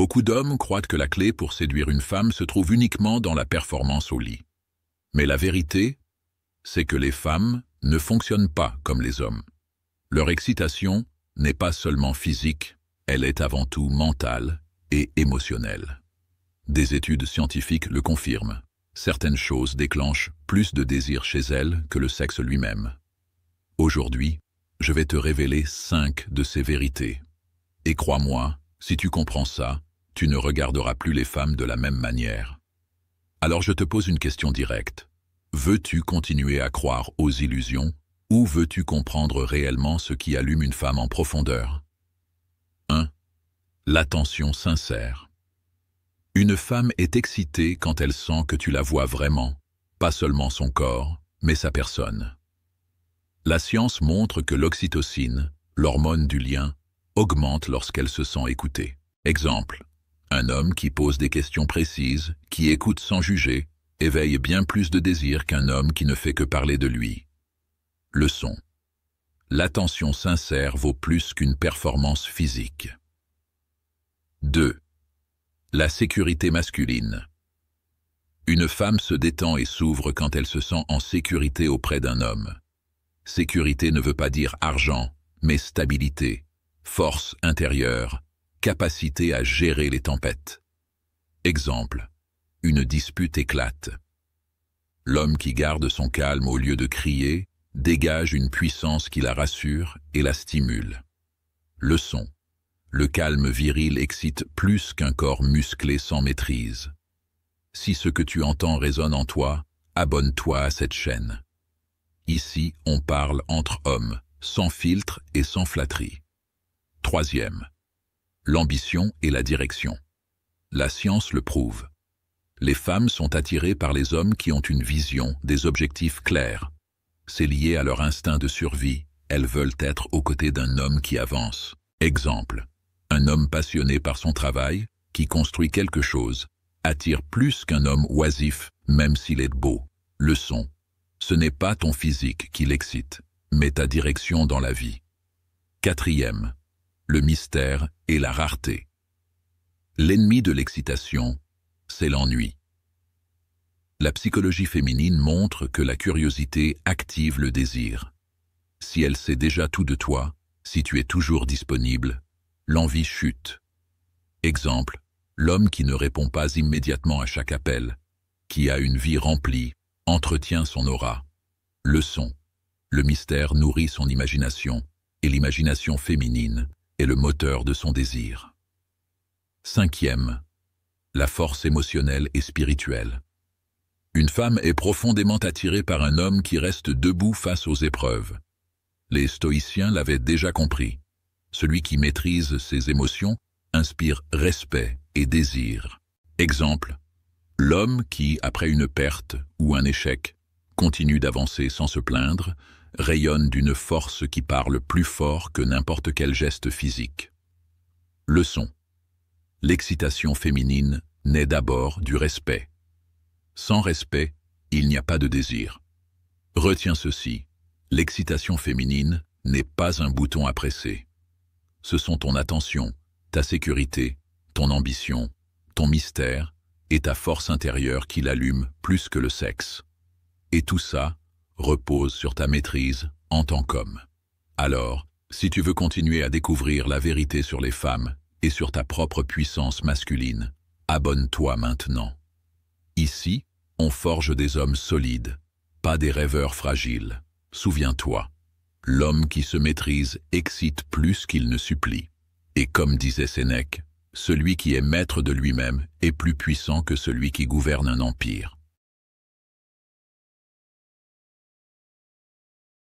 Beaucoup d'hommes croient que la clé pour séduire une femme se trouve uniquement dans la performance au lit. Mais la vérité, c'est que les femmes ne fonctionnent pas comme les hommes. Leur excitation n'est pas seulement physique, elle est avant tout mentale et émotionnelle. Des études scientifiques le confirment. Certaines choses déclenchent plus de désir chez elles que le sexe lui-même. Aujourd'hui, je vais te révéler 5 de ces vérités. Et crois-moi, si tu comprends ça, tu ne regarderas plus les femmes de la même manière. Alors je te pose une question directe. Veux-tu continuer à croire aux illusions ou veux-tu comprendre réellement ce qui allume une femme en profondeur? 1. L'attention sincère. Une femme est excitée quand elle sent que tu la vois vraiment, pas seulement son corps, mais sa personne. La science montre que l'oxytocine, l'hormone du lien, augmente lorsqu'elle se sent écoutée. Exemple, un homme qui pose des questions précises, qui écoute sans juger, éveille bien plus de désir qu'un homme qui ne fait que parler de lui. Leçon. L'attention sincère vaut plus qu'une performance physique. 2. La sécurité masculine. Une femme se détend et s'ouvre quand elle se sent en sécurité auprès d'un homme. Sécurité ne veut pas dire argent, mais stabilité, force intérieure, capacité à gérer les tempêtes. Exemple, une dispute éclate. L'homme qui garde son calme au lieu de crier dégage une puissance qui la rassure et la stimule. Leçon. Le calme viril excite plus qu'un corps musclé sans maîtrise. Si ce que tu entends résonne en toi, abonne-toi à cette chaîne. Ici, on parle entre hommes, sans filtre et sans flatterie. 3. L'ambition et la direction. La science le prouve. Les femmes sont attirées par les hommes qui ont une vision, des objectifs clairs. C'est lié à leur instinct de survie, elles veulent être aux côtés d'un homme qui avance. Exemple, un homme passionné par son travail, qui construit quelque chose, attire plus qu'un homme oisif, même s'il est beau. Leçon. Ce n'est pas ton physique qui l'excite, mais ta direction dans la vie. 4. Le mystère et la rareté. L'ennemi de l'excitation, c'est l'ennui. La psychologie féminine montre que la curiosité active le désir. Si elle sait déjà tout de toi, si tu es toujours disponible, l'envie chute. Exemple, l'homme qui ne répond pas immédiatement à chaque appel, qui a une vie remplie, entretient son aura. Leçon. Le mystère nourrit son imagination, et l'imagination féminine est le moteur de son désir. 5. La force émotionnelle et spirituelle. Une femme est profondément attirée par un homme qui reste debout face aux épreuves. Les stoïciens l'avaient déjà compris. Celui qui maîtrise ses émotions inspire respect et désir. Exemple, l'homme qui, après une perte ou un échec, continue d'avancer sans se plaindre, rayonne d'une force qui parle plus fort que n'importe quel geste physique. Leçon. L'excitation féminine naît d'abord du respect. Sans respect, il n'y a pas de désir. Retiens ceci, l'excitation féminine n'est pas un bouton à presser. Ce sont ton attention, ta sécurité, ton ambition, ton mystère et ta force intérieure qui l'allument plus que le sexe. Et tout ça repose sur ta maîtrise en tant qu'homme. Alors, si tu veux continuer à découvrir la vérité sur les femmes et sur ta propre puissance masculine, abonne-toi maintenant. Ici, on forge des hommes solides, pas des rêveurs fragiles. Souviens-toi, l'homme qui se maîtrise excite plus qu'il ne supplie. Et comme disait Sénèque, celui qui est maître de lui-même est plus puissant que celui qui gouverne un empire.